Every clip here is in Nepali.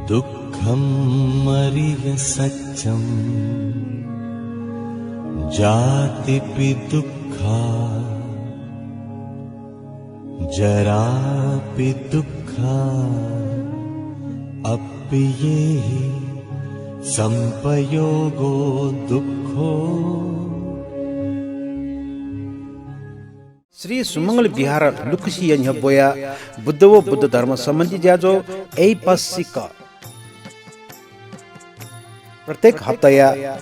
दुःखं मरिय सत्यं जातिपि दुःखा जरापि दुःखा अप्येहि संपयोगो दुःखो। श्री सुमंगल विहार लुकुसी बोया बुद्धवो बुद्ध धर्म सम्बन्धी ज्याजो ऐ पसिक प्रत्येक हप्ता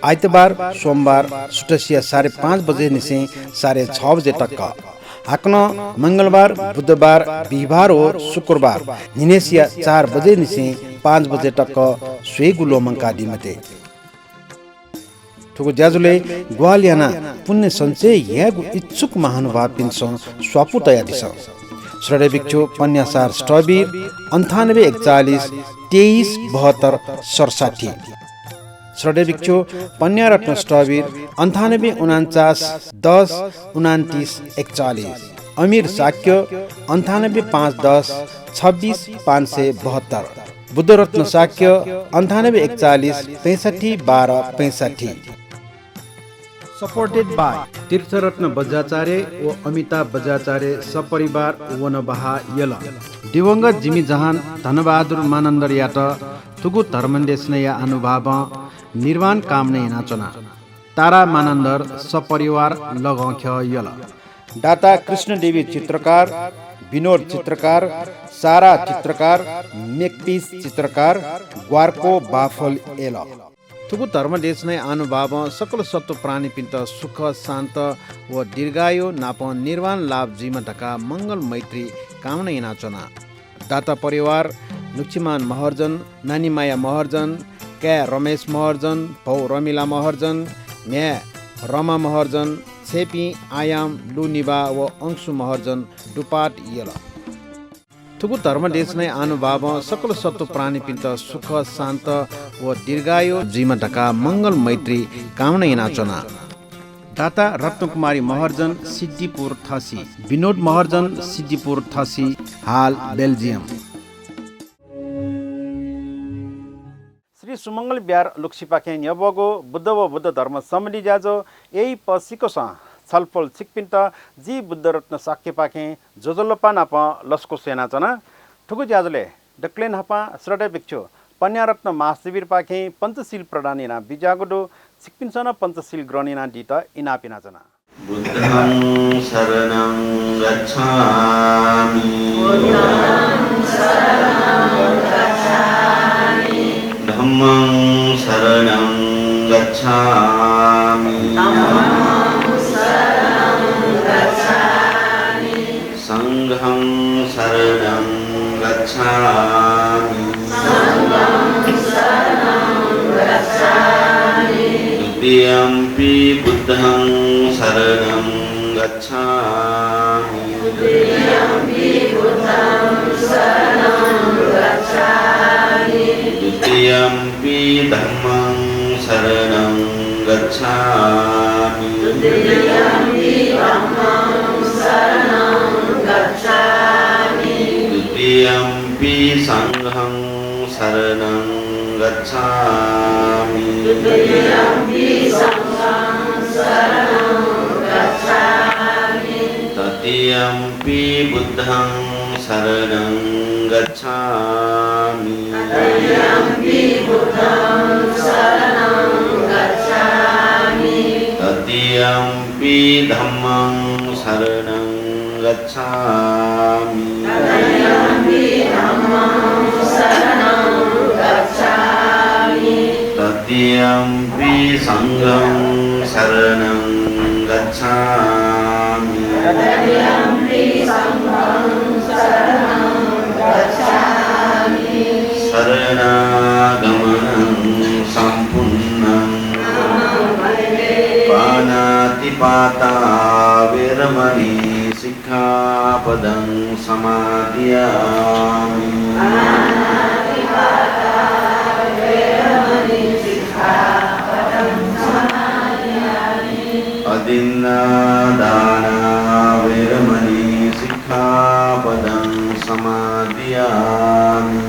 आइतबार सोमबार सुटसिया 5:30 बजे निसे 6:30 बजे तक हाकन मंगलबार बुधबार बिहिबार और शुक्रबार निनेसिया 4 बजे निसे 5 बजे तक स्वेगुलो मंकादी मते ठुको ज्याजुले ग्वालियाना पुण्य सञ्चय यागु इच्छुक महानुभाव पिन्छ स्वापु तया दिस श्रडे बिक्षु पन्यासार स्टबीर 9841 2372 श्रडे बिक्षु पन्यारत्न स्टबीर 9849 10 29 41 अमीर साक्य 98510 26 572 बुद्धरत्न साक्य 9841 65 12 65 सपोर्टेड बाय तीर्थरत्न बज्राचार्य व अमिताभ बज्राचार्य सपरिवार वनबहा यल दिवंगत जिमी जहान धनबहादुर मानन्दर यात तुगु धर्मन्देशनया अनुभाव निर्वाण कामने नाचना तारा मानन्दर सपरिवार लगौख्य यल दाता कृष्णदेवी चित्रकार विनोद चित्रकार सारा चित्रकार मेकपिस चित्रकार ग्वारको बाफल एल तुगु धर्म देश नै अनुभाव सकल सत्व प्राणी पिन्त सुख शान्त व दीर्घायु नाप निर्वाण लाभ जीवन ढका मंगल मैत्री कामना नाचना दाता परिवार लुक्षिमान महर्जन नानी माया महर्जन क्या रमेश महर्जन भौ रमिला महर्जन न्या रमा महर्जन छेपी आयाम लुनिबा व अंशु महर्जन डुपाट यल तुगु धर्म देश नै अनुभाव सकल सत्व प्राणी पिन्त सुख शान्त व दीर्घायु जीवन ढका मंगल मैत्री कामना नाचना दाता रत्नकुमारी महर्जन सिद्धिपुर थसी विनोद महर्जन सिद्धिपुर थसी हाल बेल्जियम श्री सुमंगल बिहार लुक्सिपाखे न्यबगो बुद्ध व बुद्ध धर्म सम्बन्धी ज्याजो यही पसिको छलफल सिकपिन्त जी बुद्ध रत्न साक्य पाखे जोजोल्लोपा नाप लस्को सेनाचना ठुकु ज्याजोले डक्लेन हपा श्रडे बिक्षु पन्यारत्न महाशिविर पाखे पंचशील प्रदानिना बिजागुडो सिकपिन्सन पंचशील ग्रहणिना दित इनापिनाचना बुद्धं शरणं गच्छामि धम्मं शरणं गच्छामि संघं शरणं गच्छामि द्वितीयंपि बुद्धं शरणं गच्छामि द्वितीयंपि धम्मं शरणं गच्छामि द्वितीयंपि संघं शरणं गच्छामि तृतीयंपि बुद्धं शरणं गच्छामि तृतीयंपि धम्मं शरणं गच्छामि तृतीयंपि संघं शरणं गच्छामि शरणागमनं सम्पूर्णं पानातिपाता वेरमणि सिक्खापदं समादियामि अदिन्नादाना वेरमणि सिक्खापदं समादियामि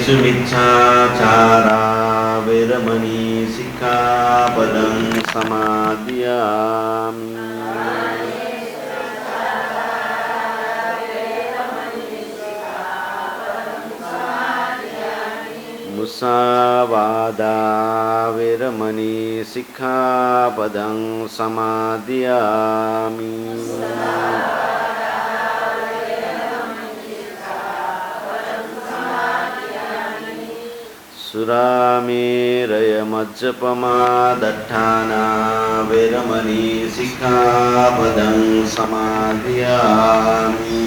कामेषु मिच्छाचारा वेरमणि सिक्खापदं समादियामि मुसावादा वेरमणि सिक्खापदं समादियामि सुरामेरयमज्जपमादट्ठाना वेरमणि सिक्खापदं समादियामि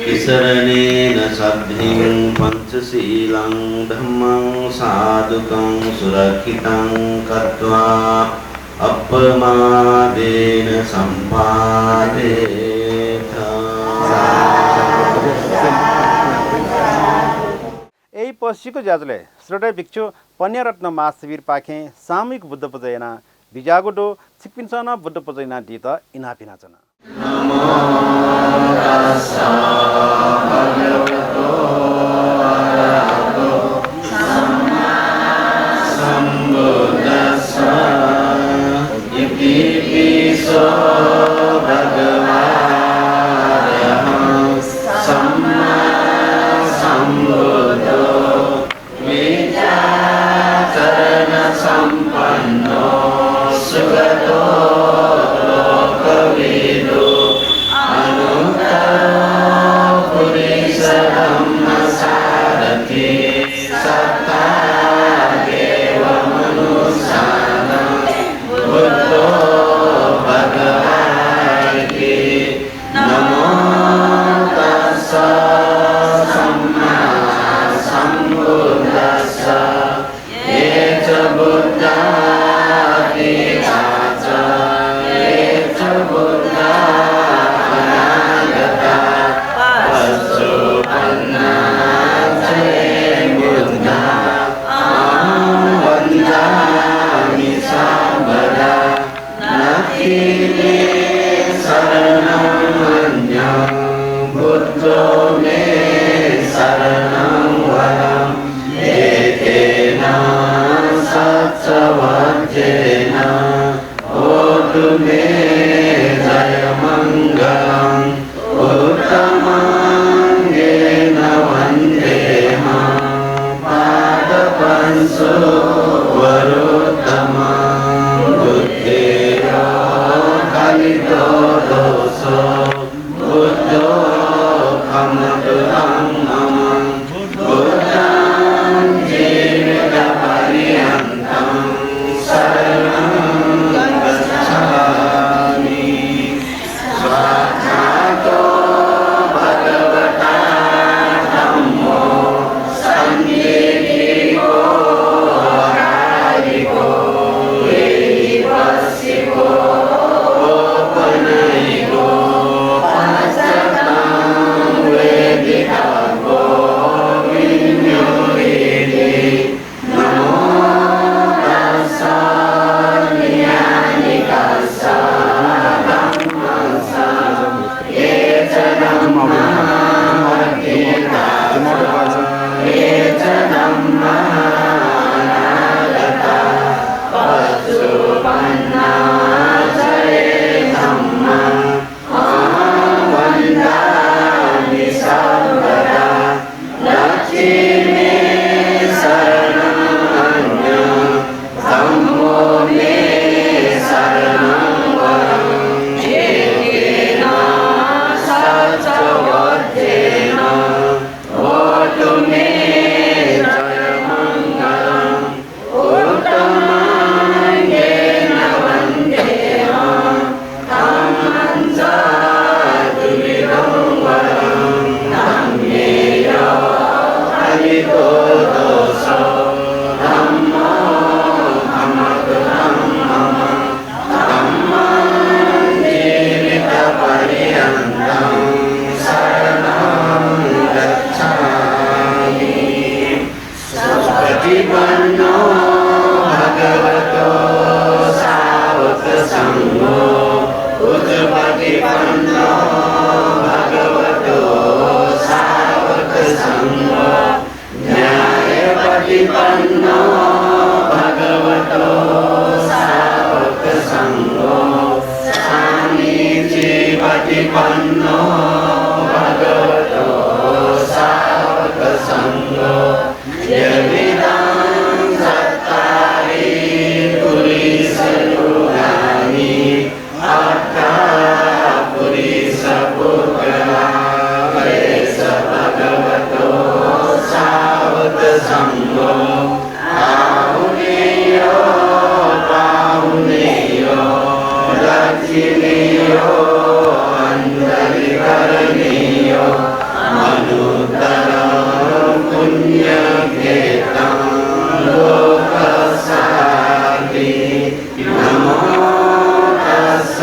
विसरणेन सद्धिं पंचशीलं धम्मं साधुकं सुरक्षितं कृत्वा अपमादेन सम्पादेथ। यही पछिको ज्याजुले श्रोता भिक्षु पन्यरत्न महाशिविर पाखे सामूहिक बुद्ध पूजयना बिजागोडो छिक्पिन्छन बुद्ध पूजयना दित इनापिनाचन नमो तस्सा भगवतो अरहतो सम्मा सम्बुद्धस्सा इति पिसो भगवान् सम्मा सम्बुद्धो विचारण सम्पन्नो सुगतो लोकविदो पुरुषधम्मसारथि सत्ता देव मनुष्याणां बुद्धो भगवान् नमो तस्सा सम्मा सम्बुद्धस्सा ये च बुद्धाति च ये च बुद्धा अनागता पशुपन्ना च ये बुद्धा अहं वन्दामि सर्वदा नास्ति मे शरणं अन्यं बुद्धो मे शरणं वरम् एतेन सत्सवज्जेन ओतु मे जयमङ्गलम् उत्तमाङ्गेन वन्देमः पादपंसो वरोत्तमं बुद्धेरो कलितो दोषो बुद्धो खमतुलं मम बुद्धं जीवितपर्यन्तं शरणं दक्षिणीयो अञ्जलिकरणीयो अनुत्तरं पुण्यक्षेत्रं लोकसारथि नमो तस्स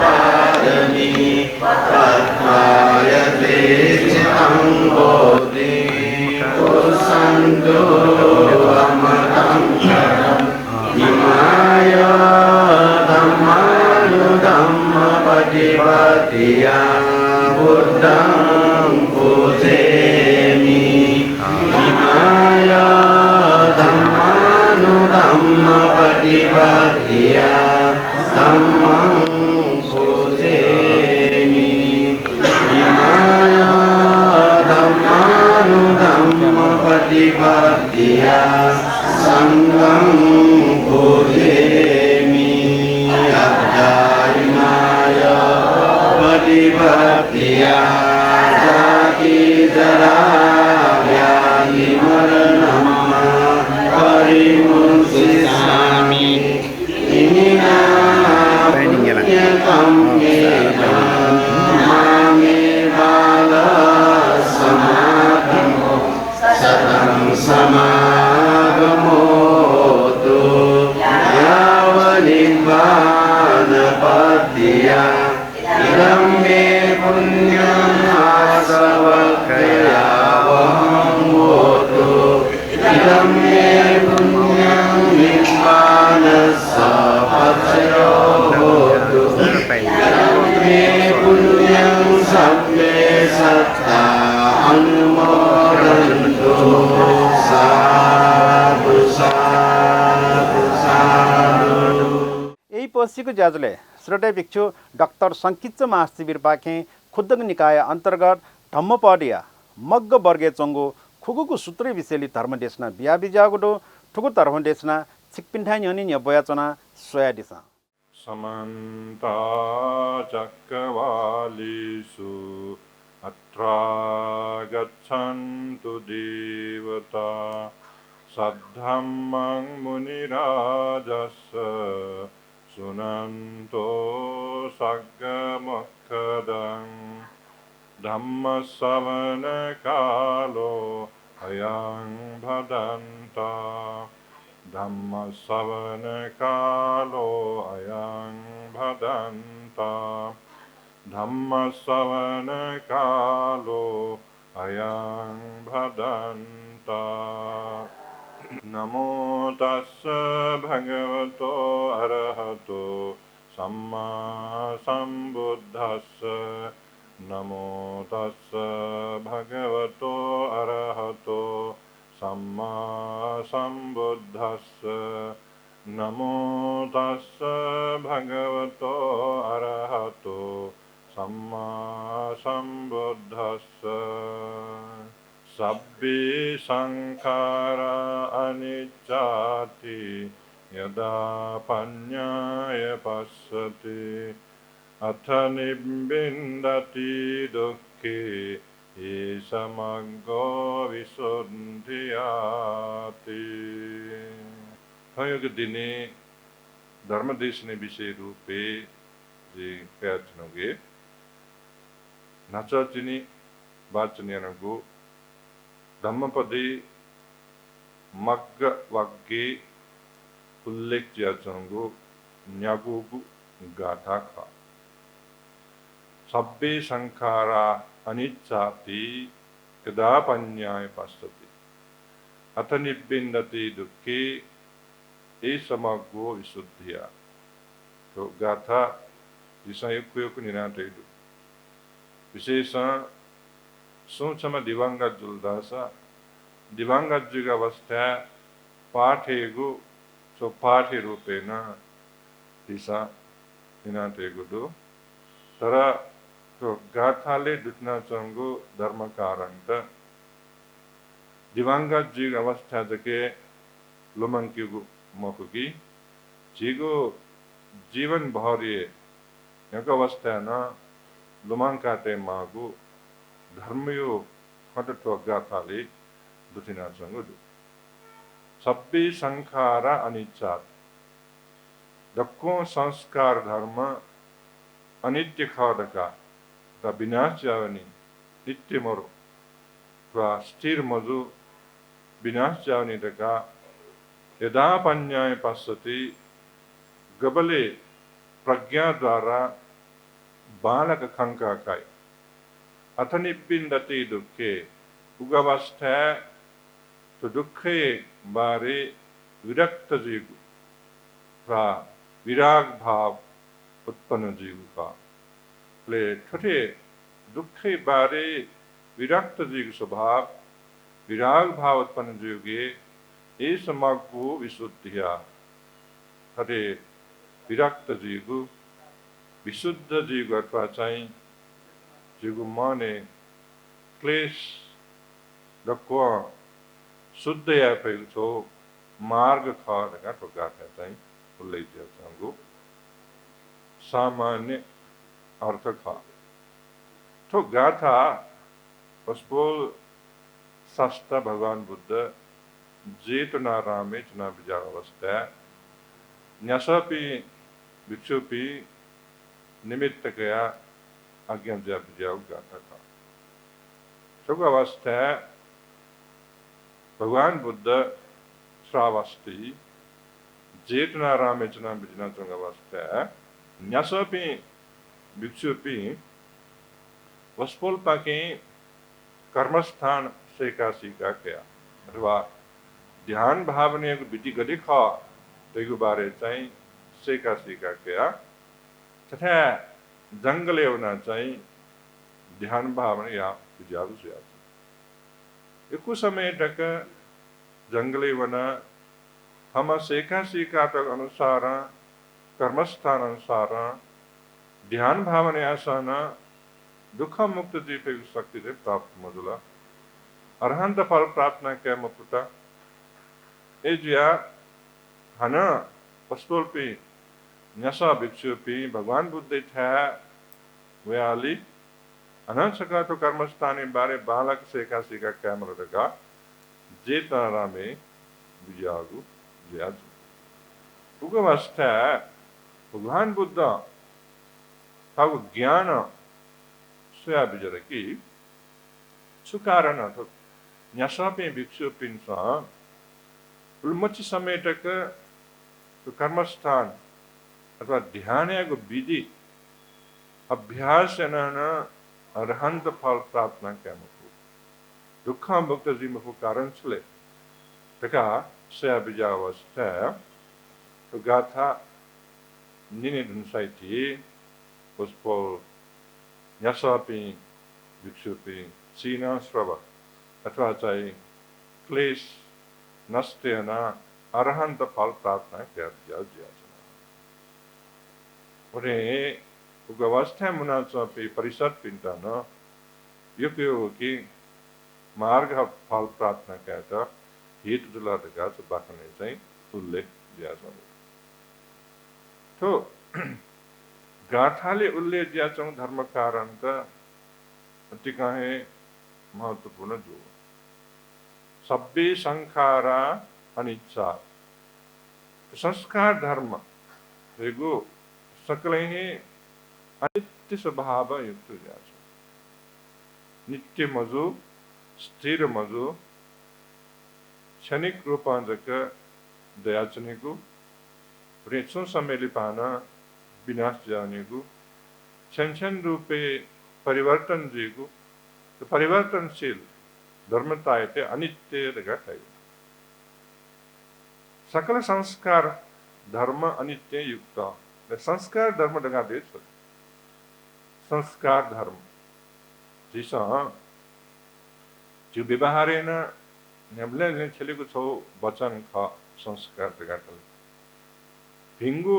पारमी पद्मायते चिरंगोदि कुसंदो अमृतं करं इमाय धम्मानुधम्मपटिपतिया बुद्धं पूजेमि इमाय धम्मानुधम्मपटिपतिया धम्मं पूजेमि इमाय धम्मानुधम्मपटिपतिया संघं पूजेमि अध्यायिनाय पटिपतिया जाति जरा व्याधि मरणं परिमुञ्चिष्यामि इमिना पुण्यकं मामे बाल समागमो सतं समागमोतु यावनिर्वाणपद्या इदं मे पुण्यं आसवक्रियावहं होतु इदं मे पुण्यं निर्वाणसपक्षयो होतु इदं मे पुण्यं सर्वे सत्ता अनुमोदन्तु साधु साधु साधु। यही पछिको ज्याजुले श्रोते भिक्षु डाक्टर सङ्किच्च महाशिविर पाखे खुद्दक निकाय अन्तर्गत धम्मपडिया मग्ग वर्गे चङ्गो खुगुको सूत्रै विषयली धर्मदेशना बिहा बिजागुडो ठुकु धर्मदेशना छिकपिन्ठाइ न्यनि न्यबयाचना सोया दिसा समन्त चक्रवालीषु अत्रा गच्छन्तु देवता सद्धम्मं मुनिराजस्य शृण्वन्तो सग्गमोक्षदं धम्मश्रवणकालो अयं भदन्ता धम्मश्रवणकालो अयं भदन्ता धम्मश्रवणकालो अयं भदन्ता। नमो तस्स भगवतो अरहतो सम्मा सम्बुद्धस्स नमो तस्स भगवतो अरहतो सम्मा सम्बुद्धस्स नमो तस्स भगवतो अरहतो सम्मा सम्बुद्धस्स। सब्बे संखारा अनिच्चाति यदा पन्याय पश्यति अथ निबिन्दति दुःखे ये समग्रो विशुद्धियाति। सहयोग दिने धर्मदेशने विषय रूपे जे प्रयत्नगे नचचिनी वाचनियनगु धम्मपदे मग्ग वग्गे उल्लेख ज्याचंगु न्यागुगु गाथा खा सब्बे संखारा अनिच्चाति यदा पन्याय पश्यति अथ निबिन्दति दुःखे ये समग्रो विशुद्धिया। तो गाथा विषयुक्तयुक् निनाटैदु विशेष सोचमा दिवंगत जुलदासा दिवंगत जुग अवस्था पाठेगु सो पाठे रूपेण दिशा निनाटेगु दु तर तो गाथाले दुट्ना चंगु धर्म कारण त दिवंगत जुग अवस्था जके लुमंकिगु मकुगी जिगु जीवन भरिए यक अवस्था न लुमंकाते मागु धर्मयो खटत्व गाथाले दुथिना चंगु दु सब्बे संखारा अनिच्चा दक्को संस्कार धर्म अनित्य खडका द विनाश जावनी नित्य मरो व स्थिर मजु विनाश जावनी दका यदा पन्याय पश्यति गबले प्रज्ञा द्वारा बालक खंका काय अथ निपिंदते दुखे उगवस्था तो दुखे बारे विरक्त जीव का विराग भाव उत्पन्न जीव का ले ठठे दुखे बारे विरक्त जीव स्वभाव विराग भाव उत्पन्न जीव के ये समग्र विशुद्धिया ठठे विरक्त जीव विशुद्ध जीव अथवा चाहिँ जीव माने क्लेश रखो शुद्ध या पेलचो मार्ग खाने तो गाथा चाहिँ उल्लेख जाऊँ सामान्य अर्थ खा तो गाथा उसपोल शास्त्र भगवान बुद्ध जेतना रामे जना विचार अवस्था न्यासपि भिक्षुपि निमित्त गया आज्ञा विजय गाथा था सुख अवस्था भगवान बुद्ध श्रावस्ती जेतना रामेचना बिजना चंग अवस्था न्यासपि भिक्षुपि वस्पोल पाके कर्मस्थान से का सीखा क्या अथवा ध्यान भावने को बिटी गति खा तेगु बारे चाहिँ से का सीखा क्या तथा जंगले होना चाहिए ध्यान भावना या विचार से आते एक समय तक जंगले वना हम सेका सीखा तक अनुसार कर्मस्थान अनुसार ध्यान भावना आसन दुख मुक्त जीव शक्ति से प्राप्त मजुला अरहंत फल प्रार्थना क्या मुक्ता ए जिया हना पस्तोल्पी न्यासा भिक्षुपी भगवान बुद्ध था व्याली अनंत सका तो कर्मस्थानी बारे बालक सेका सीखा क्या मरदगा जेतना में विजागु ज्याजु उगवस्था भगवान बुद्ध तागु ज्ञान स्वया विजर की सुकारण तो न्यासा पे भिक्षुपिन सा उल्मची समय तक तो कर्मस्थान अथवा ध्यान को विधि अभ्यास अरहंत फल प्रार्थना क्या मुखु दुख मुक्त जी मुखु कारण छले तका से अभिजा अवस्था तो गाथा निने धुनसाई थी उसको न्यासापि भिक्षुपि सीना श्रव अथवा चाहिँ क्लेश नस्तेना अरहंत फल प्रार्थना क्या दिया उन्हें अवस्था मुना पे परिषद पिंटा न यो कि मार्ग फल प्रार्थना क्या था हेतु दुला दगा तो बाकने चाहिँ उल्लेख दिया तो गाथाले उल्लेख दिया चौं धर्म कारण त टीका है महत्वपूर्ण जो सब्बे संखारा अनिच्छा संस्कार धर्म एगो सकले ही अनित्य स्वभाव युक्त जाछ नित्य मजो स्थिर मजो क्षणिक रूपांतक दयाचनेको रेचो सम्मेली पाना विनाश जानेको क्षण रूपे परिवर्तन जेको तो परिवर्तनशील धर्मतायते अनित्य दगा सकल संस्कार धर्म अनित्य युक्त संस्कार धर्म दगा दे संस्कार धर्म जिसा जो व्यवहारे न नेबले छेलेको छौ वचन ख संस्कार दगा भिंगु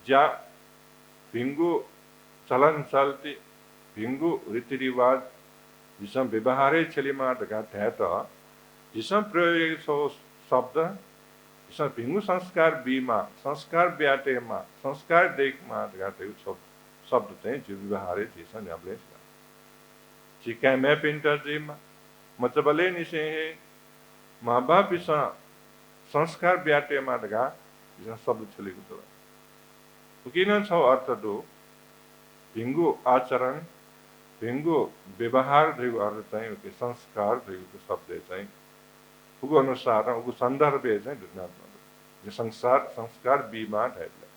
जा भिंगु चलन चलती भिंगु रीति रिवाज जिसम व्यवहारे छेलीमा दगा था जिसम प्रयोग छौ शब्द जिसम भिंगु संस्कार बीमा संस्कार ब्याटेमा संस्कार देखमा दगा छौ शब्द चाहिँ जो व्यवहारे जिसम नेबले चिका मैं पिंटर जिमा मतबले निसे है माँ बाप विसा संस्कार ब्याटेमा दगा जिसम शब्द छेलेको छ किन छौ अर्थ दो भिंगु आचरण भिंगु व्यवहार रहेको अर्थ चाहिँ संस्कार रहेको शब्द चाहिँ उको अनुसार उको सन्दर्भ चाहिँ संसार संस्कार बीमा टाइपले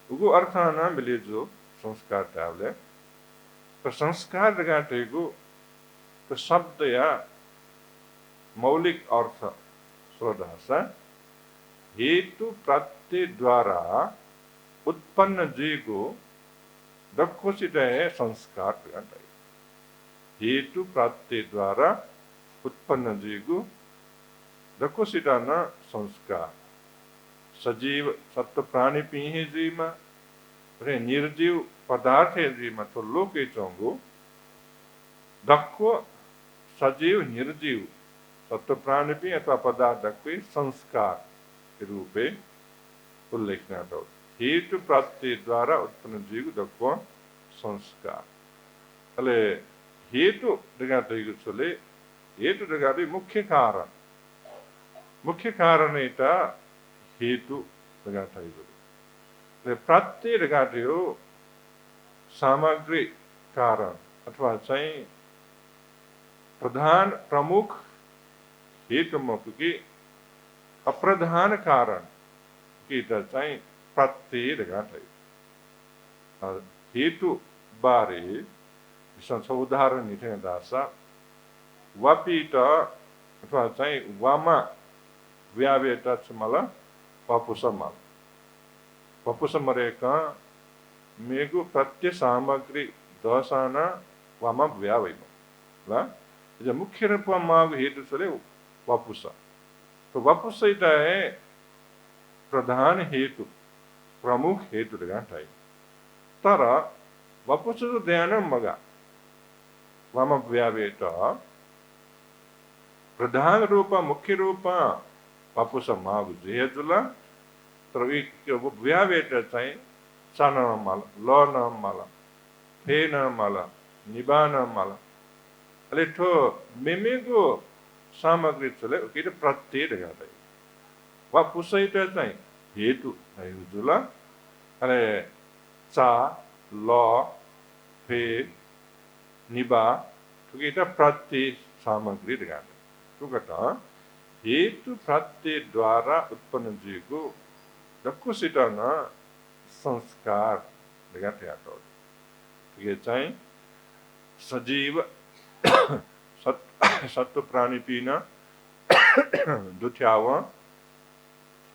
उगु अर्थ न मिले जो संस्कार टावले तो संस्कार दगा तेगु तो शब्द या मौलिक अर्थ श्रोधासा हेतु प्रत्यय द्वारा उत्पन्न जीगु दक्षित संस्कार दगा हेतु प्रत्यय द्वारा उत्पन्न जीगु दक्षित न संस्कार सजीव सत्व प्राणी पीहे जीव में निर्जीव पदार्थ जीव में तो लोके चोंगु दक्को सजीव निर्जीव सत्व प्राणी पी अथवा पदार्थ दक्वे संस्कार के रूपे उल्लेख न हेतु प्रत्यय द्वारा उत्पन्न जीव दक्को संस्कार अले हेतु दगा तेगु चले हेतु दगा मुख्य कारण इटा हेतु दगा तेगु प्रत्यय दगा तेगु सामग्री कारण अथवा चाहिँ प्रधान प्रमुख हेतु मुक्ति अप्रधान कारण की चाहिँ प्रत्यय दगा तेगु हेतु बारे उदाहरण निथे दासा वापीट अथवा चाहिँ वामा व्यावेट मला पपुसमल पपुसमरेका मेगु प्रत्यय सामग्री दशाना वामा व्यावेम ला जो मुख्य रूप माग हेतु चले वपुस तो वपुस इटा है प्रधान हेतु प्रमुख हेतु दगा ठाई तर वपुस तो ध्यान मगा वाम व्यावेट प्रधान रूप मुख्य रूप वपुस माग जेजुला तर व्यावेट चाहिँ चा न माला ल न माला फे न माला निबा न माला अले ठो मेमेगो सामग्री चले किटे प्रत्यय दगा दै वा पुसैट चाहिँ हेतु जुला अले चा ल फे निबा किटे प्रत्यय सामग्री दगा दै तुकटा हेतु प्रत्यय द्वारा उत्पन्न जीवको दक्कुसित न संस्कार दगा त्याटो ये चाहिँ सजीव सत्व प्राणी पीना दुथ्याव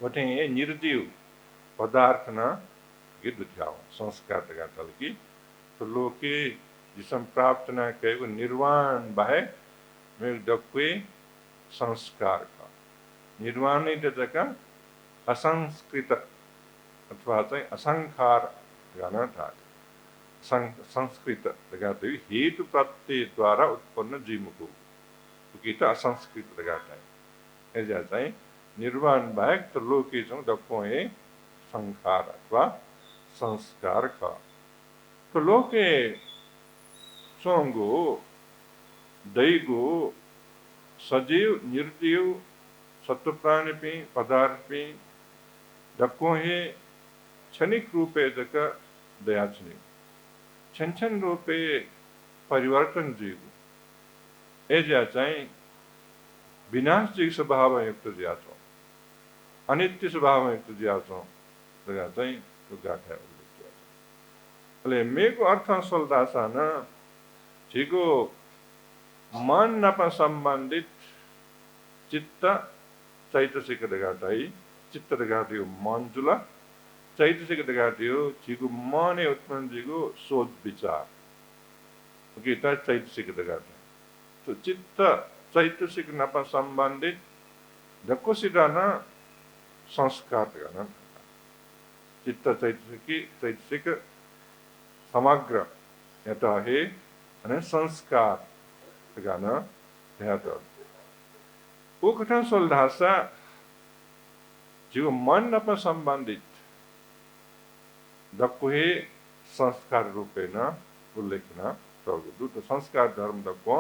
वटे निर्जीव पदार्थ न ये दुथ्याव संस्कार दगा तल की तो लोके जिसम प्राप्त न कहे निर्वाण बाहे में दक्वे संस्कार का निर्वाण नहीं दका असंस्कृत अथवा चाहिँ असंखार गाना था संस्कृत लगाते हेतु प्रत्यय द्वारा उत्पन्न जीवको गीता असंस्कृत लगाता है ऐसा चाहिँ निर्वाण बाहेक तो लोके छौं दक्को है संखार अथवा संस्कार का तो लोके चोंगो दैगो सजीव निर्जीव सत्व प्राणी पे पदार्थ पे दक्को है क्षणिक रूपे दक दयाचनी छन रूपे परिवर्तन जीव ऐसा चाहिँ विनाश जी स्वभाव युक्त ज्याचो अनित्य स्वभाव युक्त ज्याचो दगा चाहिँ तो गाठा अले मेको अर्थ सोल्दासा न छिगो मन नप संबंधित चित्त चैतसिक दगाटाई चित्त दगाटियो मन जुला चैतसिक दगाटियो छिगो मने उत्पन्न जिगो सोच विचार गीता चैतसिक दगाटा तो चित्त चैतसिक नप संबंधित दक्कोसिदा न संस्कार दगाना चित्त चैतसिक समग्र यता है अने संस्कार दगाना ध्यात उकठन सोल्धासा जिगो मन नप संबंधित दक्कुहे संस्कार रूपेण उल्लेखन तगुदु तो संस्कार धर्म दक्को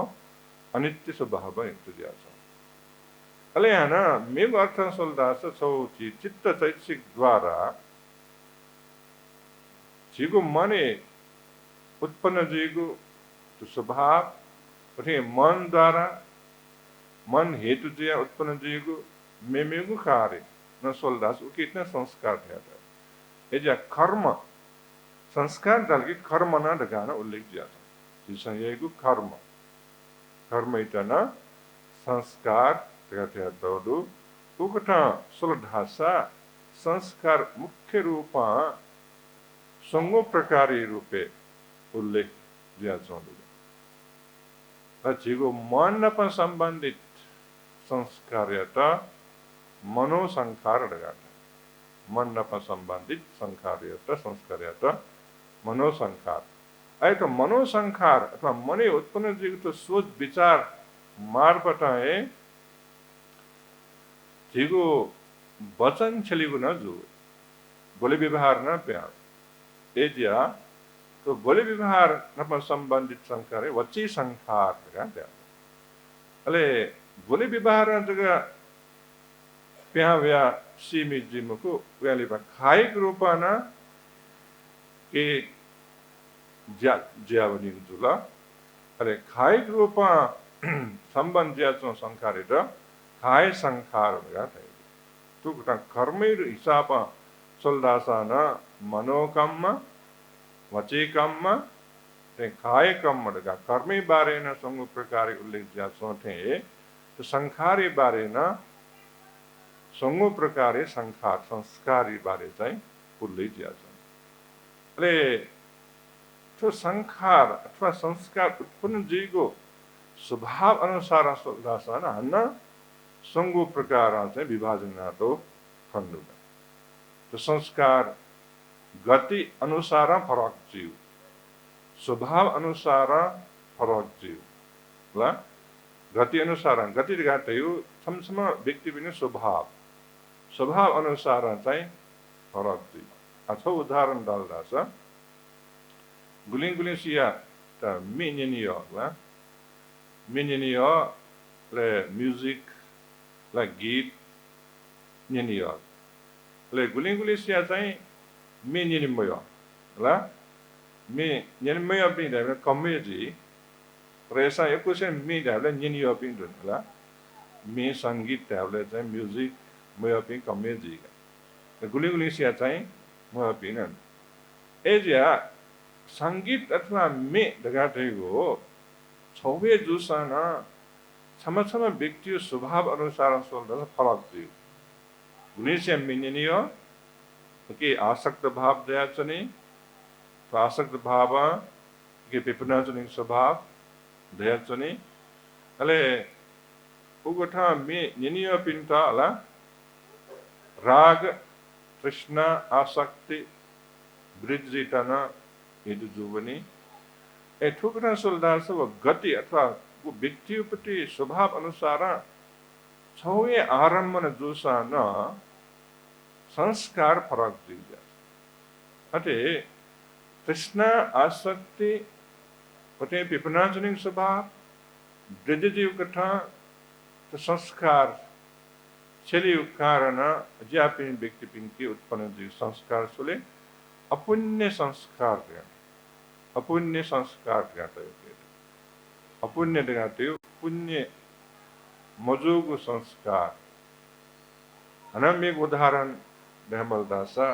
अनित्य स्वभाव युक्त ज्याछ अले याना मेगो अर्थ सोल्दास छौची चित्त चैतसिक द्वारा जिगो मने उत्पन्न जिगो तो स्वभाव उठे मन द्वारा मन हेतु जिया उत्पन्न जिगो मेमेगो कार्य न सोल्दास उके इतना संस्कार था एजा कर्म संस्कार दालगी कर्म न दगाना उल्लेख दिया था जिसं येगु कर्म इतना संस्कार दगा तोडु उकटा सुलधासा संस्कार मुख्य रूपा संगो प्रकारी रूपे उल्लेख दिया था जिगो मन पर संबंधित संस्कार्यता मनोसंस्कार दगाता मन पर संबंधित संस्कार्यता मनोसंस्कार ऐ तो मनोसंस्कार अथवा मने उत्पन्न जिगो सोच विचार मार्फत जिगो वचन छलिगु न जो बोले व्यवहार न प्यार एजिया तो बोले व्यवहार न संबंधित संस्कार वची संस्कार का अले बोले व्यवहार जगह प्या व्या सीमी जिमको व्याली पर खायिक रूपा न के ज्यावनी जुला अरे खायिक रूपा संबंध ज्याचो संस्कार इटा खाय संस्कार का थे तो कर्मेर हिसाब सोल्दासान मनोकम्म वचीकम्म ते काय कम्म दगा कर्मे बारे न संग प्रकार उल्लेख जा सोथे तो संखारे बारे न संग प्रकार संस्कारी बारे चाहिँ उल्लेख जा अरे तो संखार अथवा संस्कार उत्पन्न जीगो स्वभाव अनुसार सोल्दासान हन्न संगो प्रकार चाहिँ विभाजन तो खण्डु तो संस्कार गति अनुसार फरक जीव स्वभाव अनुसार फरक जीव ला गति अनुसार गति गाते हो समसम व्यक्ति पनि स्वभाव अनुसार चाहिँ फरक जीव अथवा उदाहरण डाल्दा छ गुलिङ सिया त मिनिनियो ला मिनिनियो ले म्युजिक ला गीत निनियो ले गुलिङ सिया चाहिँ मी निनिमयो ला मी निनिमयो पनि दाइले कमेजी रेसा एकुसे मी दाइले निनियो पनि दुन ला मी संगीत दाइले चाहिँ म्युजिक मयो पनि कमेजी गुलिङ सिया चाहिँ मयो पनि एजिया संगीत अथवा मे दगाटेगो छौवे जुसन छम व्यक्ति स्वभाव अनुसार सोल्दा फरक थियो गुलिसिया मिनिनियो के आसक्त भाव दयाचनी तो आसक्त भाव के विपनाचनी स्वभाव दयाचनी अले उगठा मी निनियो पिंता अला राग तृष्णा आसक्ति वृद्धिटना यदि जुवनी ए ठुकना सोल्दा सब गति अथवा वो व्यक्तिप्रति स्वभाव अनुसार छौए आरम्भन जोसा न संस्कार फरक दिया अटे तृष्णा आसक्ति पते विपनाचनिक स्वभाव वृद्धिजीव कथा तो संस्कार छेली कारण ज्यापिन व्यक्ति पिंकी उत्पन्न जीव संस्कार सुले अपुण्य संस्कार कहते अपुण्य दिखाते पुण्य मजोगो संस्कार हनम एक उदाहरण बेहमल दासा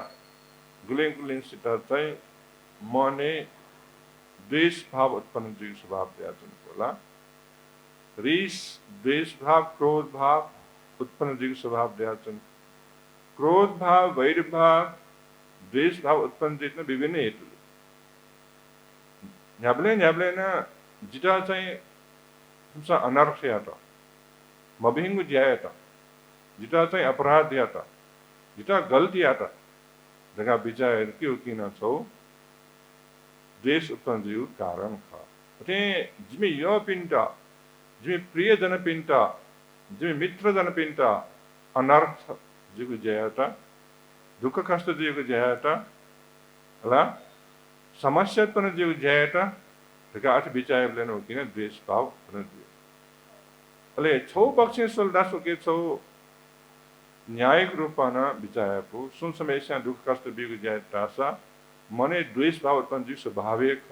गुलिङ सिता चाहिँ मने द्वेष भाव उत्पन्न जीव स्वभाव दिया होला रिस द्वेष भाव क्रोध भाव उत्पन्न जीव स्वभाव दिया क्रोध भाव वैर भाव द्वेष भाव उत्पन्न जीव विभिन्न हेतु न्याब्ले न जिता चाहिँ तुमचा अनर्थ याता मबिंगु ज्यायता जिता चाहिँ अपराध याता जिता गलती याता जगह बिचार के किन छौ द्वेष उत्पन्न जीव कारण था ते जिमे यो पिंटा जिमे प्रिय जन पिंटा जिमे मित्र जन पिंटा अनर्थ जीव ज्यायता दुख कष्ट जीव ज्यायता ला समस्या उत्पन्न जीव ज्यायता जगह अर्थ बिचार लेनो किन द्वेष भाव उत्पन्न जीव अले छौ पक्षी सोल्दासो के छौ न्यायिक रूपमा विचारको सुन समस्या दुख कष्ट बिगु ज्यायता मने द्वेष भाव उत्पन्न जीव स्वाभाविक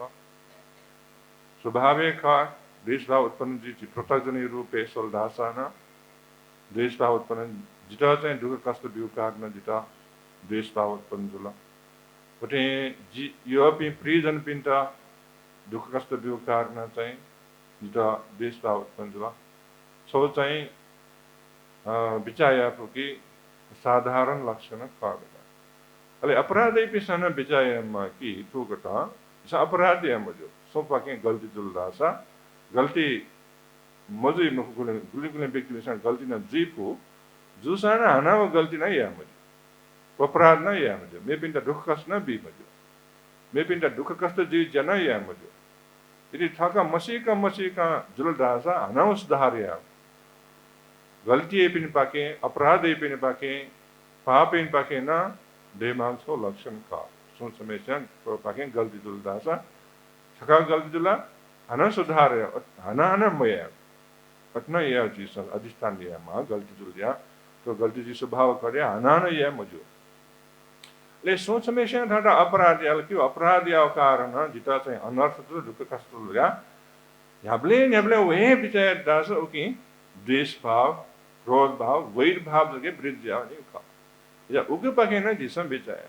द्वेष भाव उत्पन्न जीव पृथकजनी रूपे सोल्दासन द्वेष भाव उत्पन्न जिता चाहिँ दुख कष्ट बिगु कारण जिता द्वेष भाव उत्पन्न जुल उठे यो पनि प्रिजन पिन्टा दुःख कष्ट बिउ कारण चाहिँ जिता देश भाव उत्पन्न जुला छो चाहिँ विचाया कि साधारण लक्षण कागदा अले अपराधी पिसन विचायमा कि ठुकटा अपराधी मजो सो पाके गल्ती जुलदा सा गल्ती मजो मुख गुली व्यक्ति पिसन गल्ती न जीपु जुसाना हना गल्ती न या मजो अपराध न या मजो मे पिंटा दुःख कष्ट न बी मजो मे पिंटा दुःख कष्ट जी जन या मजो यदि ठका मसी का जुलदा सा हनाउस धारिया गलती पिन पाके अपराध पिन पाके पाप पिन पाके ना देमाग छो लक्षण का सुन समय तो पाके गलती जुलदा सा ठका गलती जुला हना सुधार हना मया पटना या चीज अधिष्ठान लिया मां गलती जुल दिया तो गलती जी स्वभाव करे हना या मजो ले सोच समय से था अपराध या क्यों अपराध या कारण जिता से अनर्थ तो दुख कष्ट लगा याबले वही विचार दास ओके द्वेष भाव क्रोध भाव वैर भाव जगह वृद्धि आने का या उगे पाके ना जिसम विचार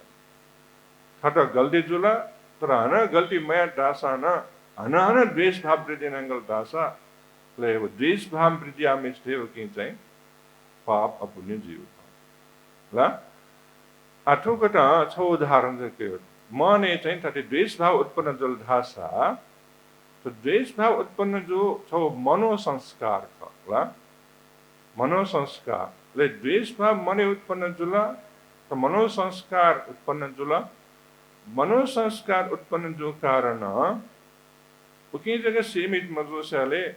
था गलती जुला तर हना गलती मैं दासा ना हना द्वेष भाव वृद्धि नंगल दासा ले वो द्वेष भाव वृद्धि आमें स्थे ओके चाहिए पाप अपुण्य जीव ला आठौँवटा छ उदाहरण चाहिँ मने चाहिँ थर्टी द्वेष भाव उत्पन्न जो धासा तो द्वेष भाव उत्पन्न जो छ मनोसंस्कार ला मनोसंस्कार ले द्वेष भाव मने उत्पन्न जुला तो मनोसंस्कार उत्पन्न जुला मनोसंस्कार उत्पन्न जो कारण उकी जगह सीमित मजोसाले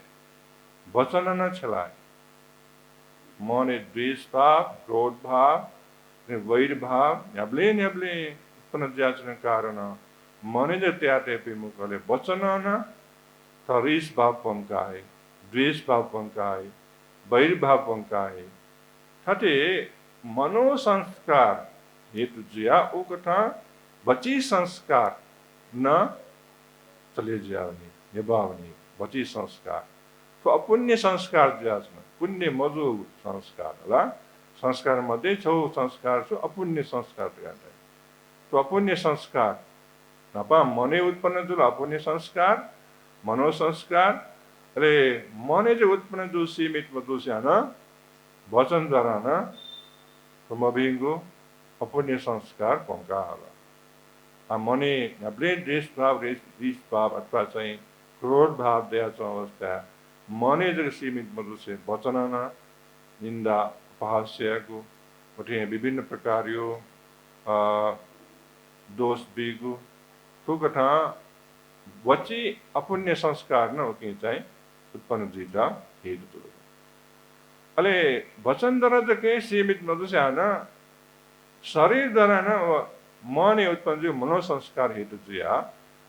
वचन न छलाए मने द्वेष भाव क्रोध भाव वैर भाव न्याब्ले उत्पन्न जाचन कारण मने जो त्याते पे मुकले वचन न तरीस भाव पंकाए द्वेष भाव पंकाए वैर भाव पंकाए थटे मनोसंस्कार हेतु जिया ओ कथा वची संस्कार न चले जावनी निभावनी वची संस्कार तो अपुण्य संस्कार जाचन पुण्य मजो संस्कार ला संस्कार मध्ये छौ संस्कार छु अपुण्य संस्कार तो अपुण्य संस्कार नपा मने उत्पन्न जुल अपुण्य संस्कार मनोसंस्कार अरे मने जो उत्पन्न जो सीमित मधुस्या न वचन द्वारा न तो मभिंगो अपुण्य संस्कार पंका होला मने नब्ले द्वेष भाव रीस भाव अथवा चाहिँ क्रोध भाव दया अवस्था मने जो सीमित मधुस्य वचन न निंदा उपहास्यको उठे विभिन्न प्रकार यो दोष बिगु तो कथा वची अपुण्य संस्कार न होके चाहिँ उत्पन्न जीता हेतु तुलो अले वचन द्वारा जके सीमित मधुस्य न शरीर द्वारा न मने उत्पन्न जो मनोसंस्कार हेतु जिया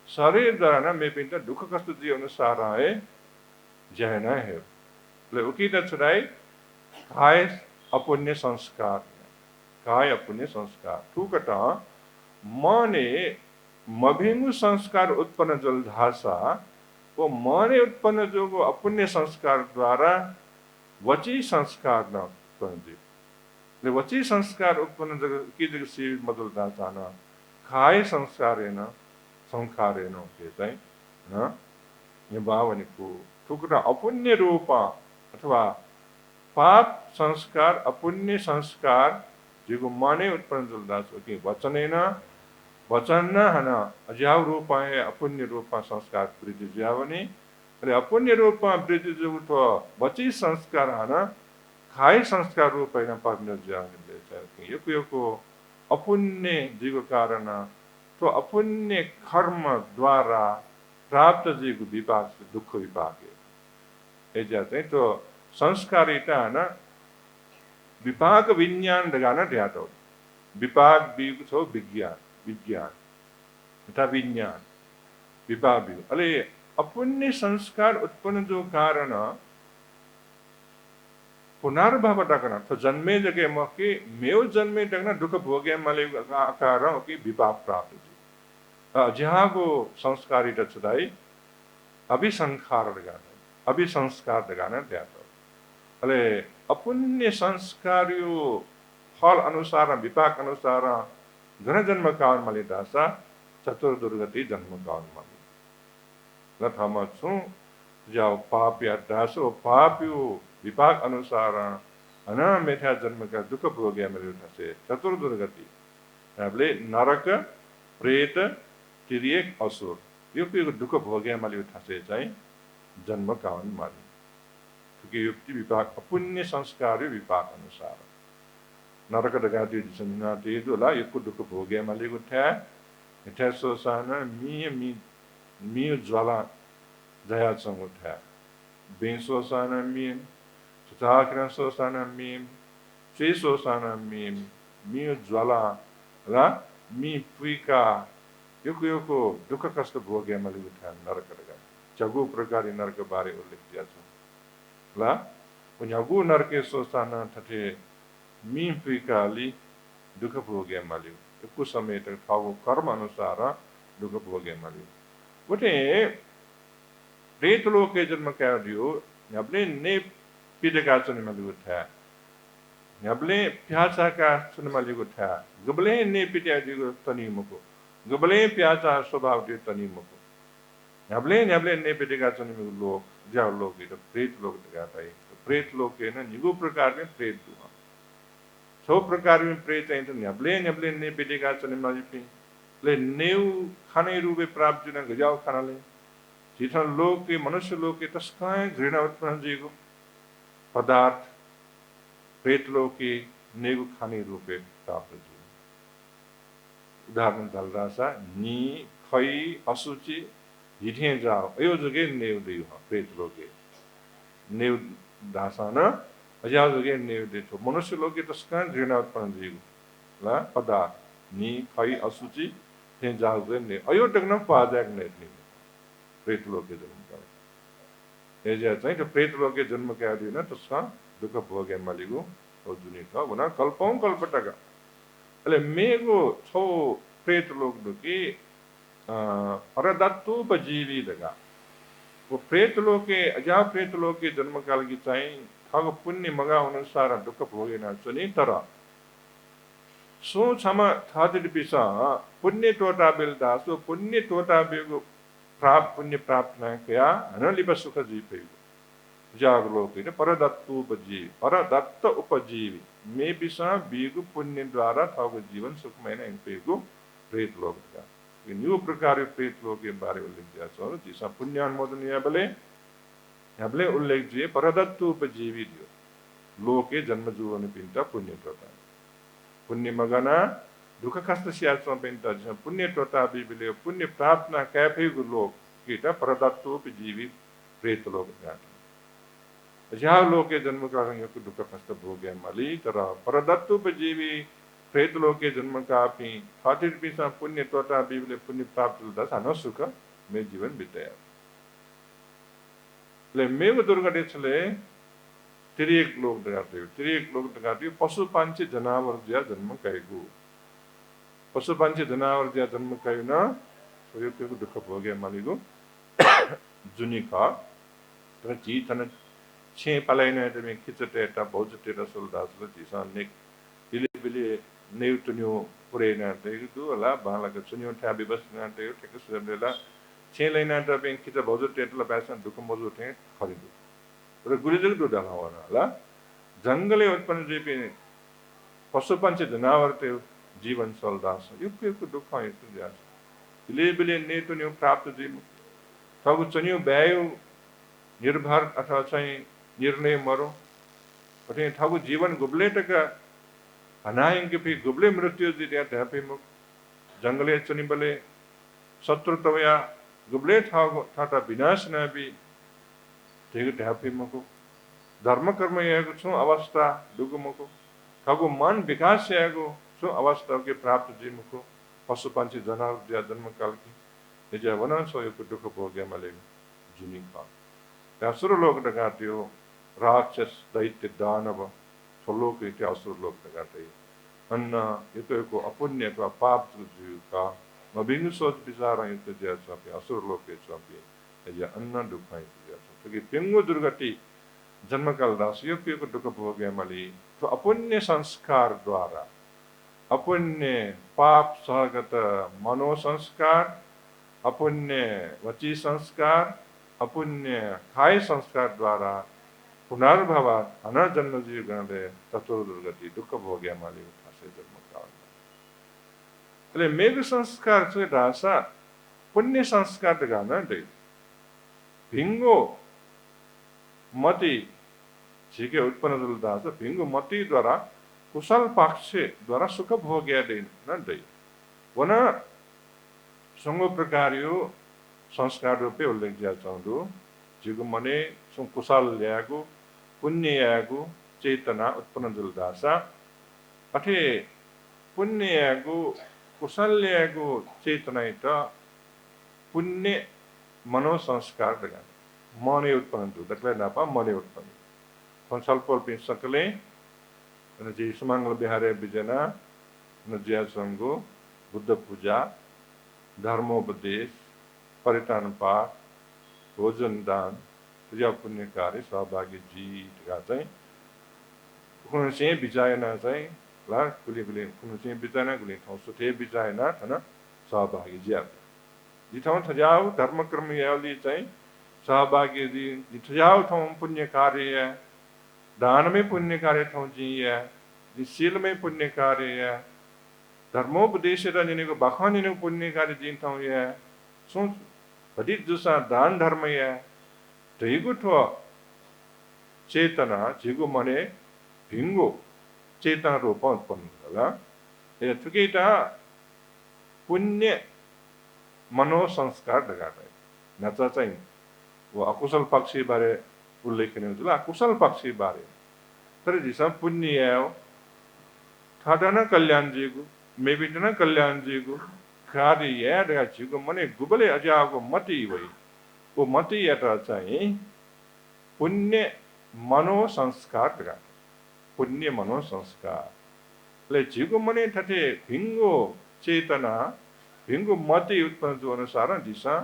शरीर द्वारा न मे पिंता दुख कष्ट जी अनुसार है जहना है ले उकी त छुराई काय अपुण्य संस्कार काय अपुण्य संस्कार ठुकटा मने मभिंगु संस्कार उत्पन्न जल धासा वो मने उत्पन्न जो अपुण्य संस्कार द्वारा वची संस्कार न उत्पन्न ले वची संस्कार उत्पन्न जग की जग सी मदल धासा न काय संस्कार न संस्कार न के चाहिँ न ये भावनिको ठुकटा अपुण्य रूपा अथवा पाप संस्कार अपुण्य संस्कार जिगु मने उत्पन्न जुलदा कि वचनेन वचन न हना अजाव रूपा है अपुण्य रूपा संस्कार वृद्धि जावनी अरे अपुण्य रूपा वृद्धि जो तो वची संस्कार हना खाय संस्कार रूप है न पापन जावनी ले कि यो अपुण्य जिगु कारण तो अपुण्य कर्म द्वारा प्राप्त जिगु विपाक दुख विपाक है ए जाते तो संस्कारिता न विपाक विज्ञान दगाना ध्यातो विपाक बीग छो विज्ञान तथा विज्ञान विपाक बीग अले अपुण्य संस्कार उत्पन्न जो कारण पुनर्भव डगना तो जन्मे जगे मके मेव जन्मे डगना दुख भोगे मले आकार की विपाक प्राप्त जी जहाँ को संस्कारिता छुदाई अभिसंस्कार दगाना ध्यातो अले अपुण्य संस्कारियो फल अनुसार विपाक अनुसार घन जन्म कावन माली दासा चतुर दुर्गति जन्म कावन माली ल थमा छु जाओ पाप या दासो पाप यो विपाक अनुसार अना मेथा जन्म का दुख भोग्या मेरे उठसे चतुर दुर्गति हामीले नरक प्रेत तिर्यक असुर यो दुख भोग्या माली उठसे चाहिँ जन्म कावन माली क्योंकि युक्ति विपाक अपुण्य संस्कार विपाक अनुसार नरक दगाती दिसना तेदुला यो दुख भोग्या माली उठा इठा सोसाना मी ज्वाला जया संग उठा बें सोसाना मी सुताकरा सोसाना मी चे सोसाना मी ज्वाला रा मी पुइका यो दुख कष्ट भोग्या माली उठा नरक दगा जगु प्रकार नरक बारे उल्लेख दिया छ ला उन्यागु नरके सोसाना ठटे मी पुइकाली दुख भोग्या माली यो समय तक थागु कर्म अनुसार दुख भोग्या माली उठे प्रेत लोके जन्म क्या दियो न्याबले ने पिडका चुने माली उठा न्याबले प्याचा का चुने माली उठा गबले ने पिट्या दियो तनी मुको गबले प्याचा स्वभाव दियो तनी मुको न्याबले ने पिडका चुने में लोग जाओ लोग इधर प्रेत लोग दगा पाए प्रेत लोग के ना निगु प्रकार में प्रेत दुआ सौ प्रकार में प्रेत हैं तो न्याबले ने पिडका चुने माली पे ले नेव खाने रूपे प्राप्त जिना गजाओ खाना ले जितना लोग के मनुष्य लोग के तस्काएं घृणा उत्पन्न जीगो पदार्थ प्रेत लोग के नेव खाने रूपे प्राप्त जी उदाहरण दल रासा नी खई असुचि हिठे जाओ अयो जगे नेव दियो प्रेत लोग के नेव दासा न अजाओ जगे नेव दे तो मनुष्य लोग के तस्काएं घृणा उत्पन्न जीगो ला पदार्थ नी खई असुचि थे जाओ जगे नेव अयो टकना पाजाक नेव प्रेत लोग के जन्म का ऐसे चाहिए तो प्रेत लोग के जन्म क्या दिया ना तो उसका दुख भोग्या मालिगु और दुनिया का वो ना कल्पों कल्पटका अले मेगो छो प्रेत लोग दुखी परदत्तु बजीवी दगा वो प्रेत लोग के अजा प्रेत लोग के जन्म काल की चाहिए खागो पुण्य मगा अनुसार दुख भोगे ना सुनी तरह सो क्षमा थादिर पिसा पुण्य टोटा बिल दासो पुण्य टोटा बिल प्राप्त पुण्य प्राप्त न किया अनलिप सुख जीव जागलोक परदत्तु उपजीवी परदत्त उपजीवी मे बिसा बीगु पुण्य द्वारा थागु जीवन सुखमय न पेगु प्रेत लोक का न्यू प्रकार प्रेत लोक के बारे उल्लेख दिया छ जिसा पुण्य अनुमोदन याबले उल्लेख दिए परदत्तु उपजीवी दियो लोके जन्म जुवन पिंता पुण्य टोटा पुण्य मगना दुख कष्ट सियासमा पिंता जिसा पुण्य टोटा बिबिले पुण्य प्राप्त न कैफे लोक कीटा परदत्तु उपजीवी प्रेत लोक का जहाँ लोग के जन्म का दुख कष्ट भोग्या माली तरह परदत्तु उपजीवी प्रेत लोग के जन्म का अपनी फातिर पिसा पुण्य टोटा बिबिले पुण्य प्राप्त दस अन सुख में जीवन बिताया ले मेव दुर्गति छले तिरियक लोग दगाते पशु पांचे जनावर ज्या जन्म कहेगु पशु पांचे जनावर ज्या जन्म कहे ना तो यो दुख भोग्या मालिगु जुनी का तर जी तन छे पलाइना में खिचटे ता बहुजटे रसुल दासुल जिसा नेक बिले बिले नेउ तुन्यो पुरेना तेगु अला बाला के सुन्यो ठा विबस ना ते ठेक सुबेला छे लेना ता बें खिच बहुजटे तला पैसा दुख मजु थे खरिदु र गुलिजग दु डालावना ला जंगले उत्पन्न जेपे पशु पंच जनावर ते जीवन सल दास युक दुख है तो जास बिले बिले ने तुन्यो प्राप्त जीव थागु चन्यो ब्यायो निर्भर अथवा चाहिँ निर्णय मरो अथे थागु जीवन गुबले टका हनायं के भी गुबले मृत्यु दिया ढापे मुख जंगले चनि बले शत्रु तवया गुबले थागु थाटा विनाश न भी तेग ढापे मुख धर्म कर्म यागु छु अवस्था दुगु मुख थागु मन विकास यागु छु अवस्था के प्राप्त जी मुख पशु पंछी जनावर ज्या जन्म काल की जे वना सो यो दुख भोग्या मले जुनी का असुर लोक दगात्यो राक्षस दैत्य दानव सोलोक इति असुर लोक दगाते अन्न यो अपुण्य का पाप जीव का मबिनु सोच विचार युक्त जे छ असुर लोक के छ जे अन्न दुख है तो कि पेंगु दुर्गति जन्म काल दास यो दुख भोग्या मली तो अपुण्य संस्कार द्वारा अपुण्य पाप सहगत मनोसंस्कार, अपुण्य वची संस्कार, अपुण्य काय संस्कार द्वारा पुनर्भव अनर्जन्म जीव गणले चतुर्दुर्गति दुःख भोग्या माली उठासे जन्म काल એટલે મેઘ સંસ્કાર છે રાસા પુણ્ય સંસ્કાર ગાના દે भिंगो मति झिके उत्पन्न जुलता छ भिंगो मति द्वारा कुशल पक्ष द्वारा सुख भोग्या दे न दे वन संगो प्रकारियो संस्कार रूपे उल्लेख किया चाहूँ जिगो मने कुशल ल्यागो पुण्य यागो चेतना उत्पन्न जुलदासा अठे पुण्य यागो कुशल ल्यागो चेतना त पुण्य मनोसंस्कार दगा मने उत्पन्न जुलदा नापा मने उत्पन्न कंसल्पोल पिन सकले न जी सुमंगल बिहारे बिजना न जिया संगो बुद्ध पूजा धर्मोपदेश परित्राण पाठ भोजन दान पूजा पुण्य कार्य सहभागी जीत का चाहिँ कुन चाहिँ बिचाएन चाहिँ ला कुले कुले कुन चाहिँ बिचाएन कुले ठाउँ सुथे बिचाएन हैन सहभागी जिया जी ठाउँ थजाउ धर्मक्रम यावली चाहिँ सहभागी जी थजाउ ठाउँ पुण्य कार्य दान में पुण्य कार्य ठाउँ जी है शील में पुण्य कार्य है धर्मोपदेश र जिनेको बखान जिनेको पुण्य कार्य जिन ठाउँ है सोच बड़ी दूसरा दान धर्म है दैगो ठो चेतना जिगो मने भिंगो चेतना रूप उत्पन्न होला ए थुकेटा पुण्य मनोसंस्कार दगाडै नचा चाहिँ वो अकुशल पक्षी बारे उल्लेख हुँदैन अकुशल पक्षी बारे तर जिसम पुण्य है थाडना कल्याण जीगो मेबिटना कल्याण जीगो कार्य है दगा जीगो मने गुबले अजागो मति वई वो मति यता चाहिँ पुण्य मनोसंस्कार दगा पुण्य मनोसंस्कार ले जीगो मने ठटे भिंगो चेतना भिंगो मति उत्पन्न जो अनुसार दिशा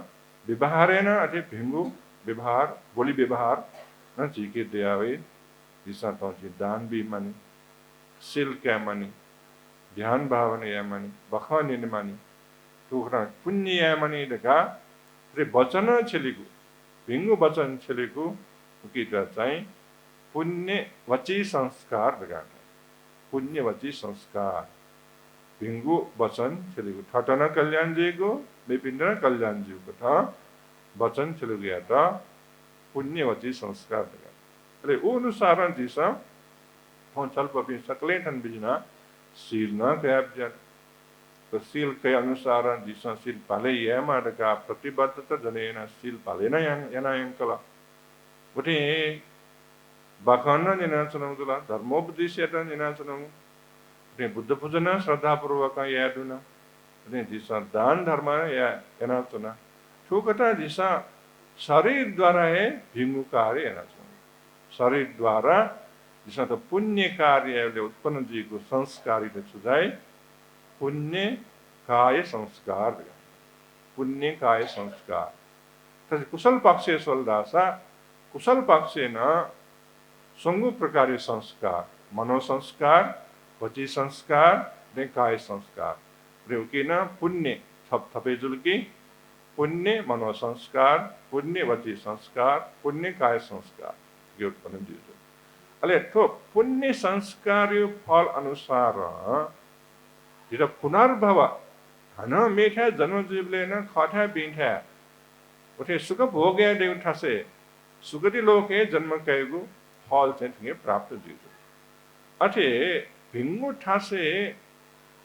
व्यवहारेन अथे भिंगो व्यवहार बोली व्यवहार न जीके दयावे दिशा तो दान भी मानी शील क्या मानी ध्यान भावना या मानी बखान मानी टुकड़ा पुण्य या मानी देखा रे वचन छेलिगु भिंगु वचन छेलिगु की चाहिँ पुण्य वची संस्कार देखा पुण्य वची संस्कार भिंगु वचन छेलिगु ठटन कल्याण जीगु विपिन्न कल्याण जीगु था वचन छेलिगु या था पुण्य वची संस्कार देखा अरे वो अनुसार दिशा हम चल पपी सकले ठन बिजना शील न कैब जन तो शील के अनुसार दिशा शील पाले ये मार का प्रतिबद्धता जने ना शील पाले ना याना यंकला उठे बाखाना जना सुनमुला धर्मोपदेश यता जना सुनमु उठे बुद्ध पूजना श्रद्धा पूर्वक यादुना उठे दिशा दान धर्म या याना सुना ठोकटा दिशा शरीर द्वारा है भिंगु कार्य याना शरीर द्वारा जिसमा त पुण्य कार्यले उत्पन्न जीको संस्कारित सुझाइ पुण्य काय संस्कार पुण्य काय संस्कार तस कुशल पक्षे सोल्दासा कुशल पक्षे न संगु प्रकार संस्कार मनोसंस्कार वची संस्कार ने काय संस्कार रेउकिन पुण्य थप थपे जुलकी पुण्य मनोसंस्कार पुण्य वची संस्कार पुण्य काय संस्कार यो उत्पन्न जीव अले तो पुण्य संस्कार फल अनुसार जिता पुनर्भव हन मेठा जन्म जीवले न खठा बिठा उठे सुख भोगे देउ ठासे सुगति लोके जन्म कयगु फल चाहिँ प्राप्त जीव अठे भिंगु ठासे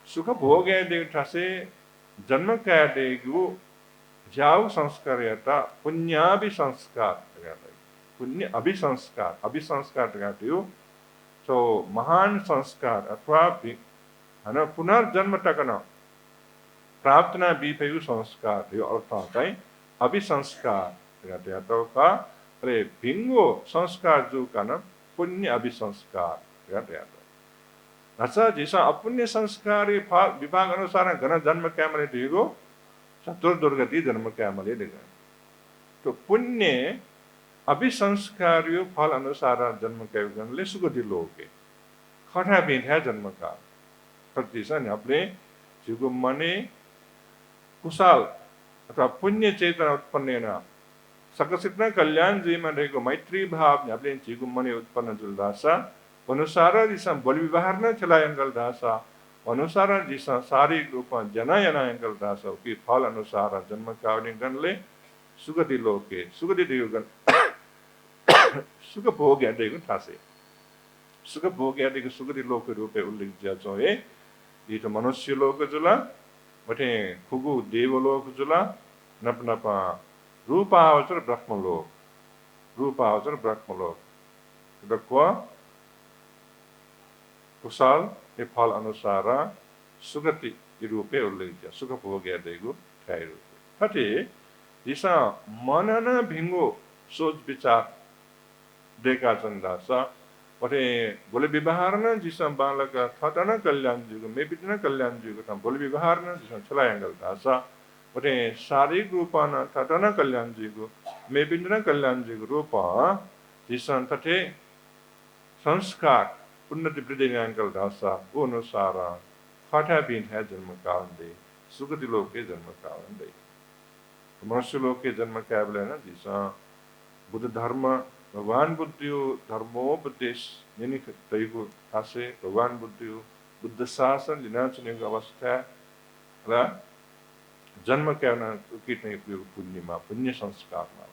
सुख भोगे देउ ठासे जन्म कय देगु जाउ संस्कार यता पुण्याभि संस्कार पुण्य अभिसंस्कार अभिसंस्कार गाट्यो तो महान संस्कार अथवा हन पुनर्जन्म टकन प्राप्तना बिपयु संस्कार यो अर्थ चाहिँ अभिसंस्कार गाट्या तो का रे भिंगो संस्कार जो कन पुण्य अभिसंस्कार गाट्या तो नसा जिसा अपुण्य संस्कार विभाग अनुसार घन जन्म क्यामले दिगो चतुर्दुर्गति जन्म क्यामले दिगो तो पुण्य अभिसंस्कार्यो फल अनुसार जन्म कैगनले सुगति लोके खठा बिठा जन्म का प्रतिशत आपले जिगु मने कुशल अथवा पुण्य चेतना उत्पन्न सकसित कल्याण जीमा रहेको मैत्री भाव आपले जिगु मने उत्पन्न जुल्दासा अनुसार दिशा बल व्यवहार न चलायंगल दासा अनुसार दिशा शारीरिक रूपमा जनायनायंगल दासा कि फल अनुसार जन्म कावने गणले सुगति लोके सुगति देवगण सुख भोग यादेको थासे सुख भोग यादेको सुगति लोक रूपे उल्लेख दिया छ है ये तो मनुष्य लोक जुला बटे खुगु देवलोक जुला नप नप रूपावचर ब्रह्मलोक रक्वा कुशल ये फल अनुसार सुगति रूपे उल्लेख दिया सुख भोग यादेको ठाई रूपे हटे दिशा मनन भिंगो सोच विचार देखा चंदासा पटे बोले व्यवहार न जिसम बालक थटन कल्याण जुगो मे बिटन कल्याण जुगो तम बोले व्यवहार न जिसम छलायंगल दासा पटे शारीरिक रूपन थटन कल्याण जुगो मे बिटन कल्याण जुगो रूप जिसम तटे संस्कार उन्नति वृद्धि अंकल दासा वो अनुसार खाटा बिन है जन्म काल दे सुगति लोक के जन्म काल दे मनुष्य लोक के जन्म कैबल है ना जिसा बुद्ध धर्म भगवान बुद्धियो धर्मोपदेश यानी तैगु थासे भगवान बुद्धियो बुद्ध शासन लिना चुनेको अवस्था र जन्म कैबल कितने उपयोग पुण्यमा पुण्य संस्कारमा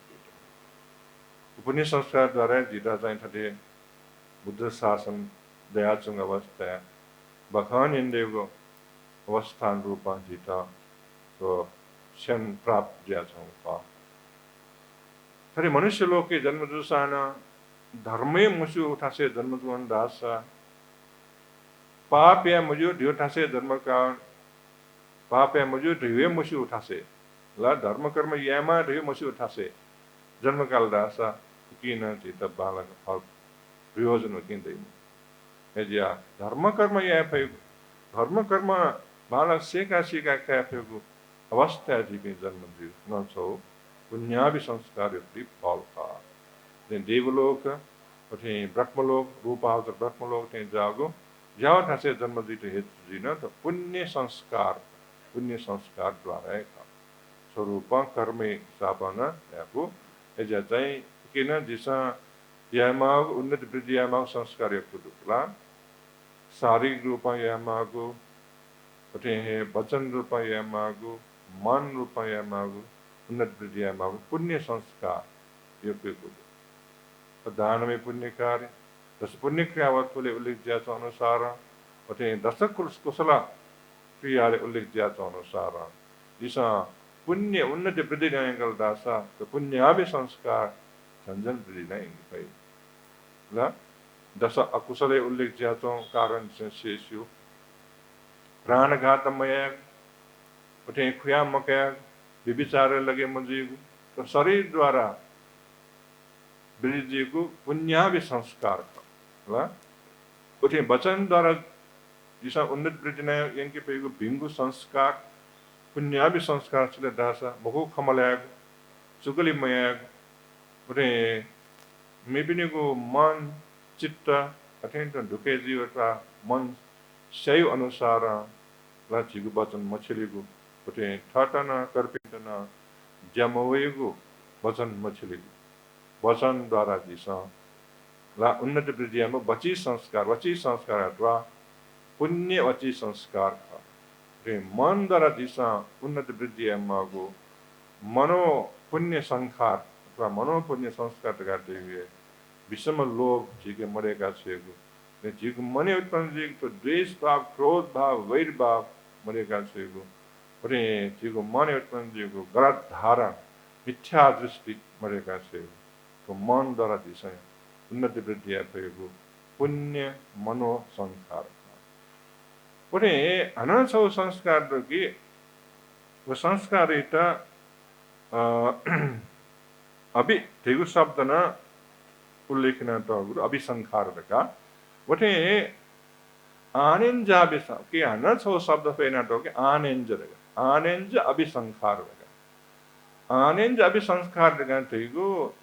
पुण्य संस्कार द्वारा जिता चाहिँ थटे बुद्ध शासन दयाचुङ अवस्था भगवान इंदेवको अवस्थान रूपमा जिता तो क्षण प्राप्त दिया छौं थरे मनुष्य लोक के जन्म जुसान धर्मे मुसु उठासे जन्म जुन दासा पाप या मुजु ढियो ठासे जन्म कारण पाप या मुजु ढियो मुसु उठासे ला धर्म कर्म यामा ढियो मुसु उठासे जन्म काल दासा किन चित बालक फल प्रयोजन किन्दैन यदिया धर्म कर्म या भए धर्म कर्म बालक सेका क्याफेको अवस्था जीवे जन्म दियो न छौ पुण्याभि संस्कार युक्ति फल का देवलोक अथे ब्रह्मलोक रूपावत ब्रह्मलोक ते जागो जाओ ठासे जन्म दिते हेतु जिन त पुण्य संस्कार द्वारा का स्वरूप कर्मे सापना याको एजा चाहिँ किन दिशा यामाग उन्नत वृद्धि यामाग संस्कार युक्त दुला शारीरिक रूपमा यामागो अथे वचन रूपमा यामागो मन रूपमा यामागो उन्नत वृद्धि यामागो पुण्य संस्कार युक्त दान में पुण्य कार्य दस पुण्य क्रियावत उल्लेख दिया अनुसार अथे दश कुशल क्रिया उल्लेख दिया अनुसार दिशा पुण्य उन्नत वृद्धि न्यायंगल दासा तो पुण्याभि संस्कार झंझन वृद्धि नहीं ल दश अकुशल उल्लेख दिया कारण शेषु प्राणघातमय उठे खुया मकया विचार लगे मंजीगु तो शरीर द्वारा वृद्धिको पुण्याभि संस्कार ल उठे वचन द्वारा दिशा उन्नत वृद्धि नय यंके पेगु भिंगु संस्कार पुण्याभि संस्कार चले दासा बहु खमलयाग सुगलिमयाग उठे मेबिनेको मन चित्त अत्यंत ढुके जीवता मन सही अनुसार लाचिगु वचन मछलीगु उठे ठटन कर्पिटन जमवेगु वचन मछलीगु वचन द्वारा दिशा ला उन्नत वृद्धियामा वची संस्कार अथवा पुण्य वची संस्कार रे मन द्वारा दिशा उन्नत वृद्धियामागु मनो पुण्य संस्कार अथवा मनो पुण्य संस्कार गर्दै हुए विषम लोभ जीके मरेका छेगु ने जीको मने उत्पन्न जीको तो द्वेष भाव क्रोध भाव वैर भाव मरेका छेगु अरे जीको मने उत्पन्न जीको गलत धारा मिथ्या दृष्टि मरेका छेगु तो मन द्वारा दिशा उन्नति वृद्धि भएको पुण्य मनो संस्कार पुणे अनसौ संस्कार कि वो संस्कार अभी तेगु शब्द न उल्लेखना तो अभिसंखार का वटे आनेंजाबिस कि अनसौ शब्द पेना तो कि आनेंज अभिसंखार आनेंज अभिसंखार तेगु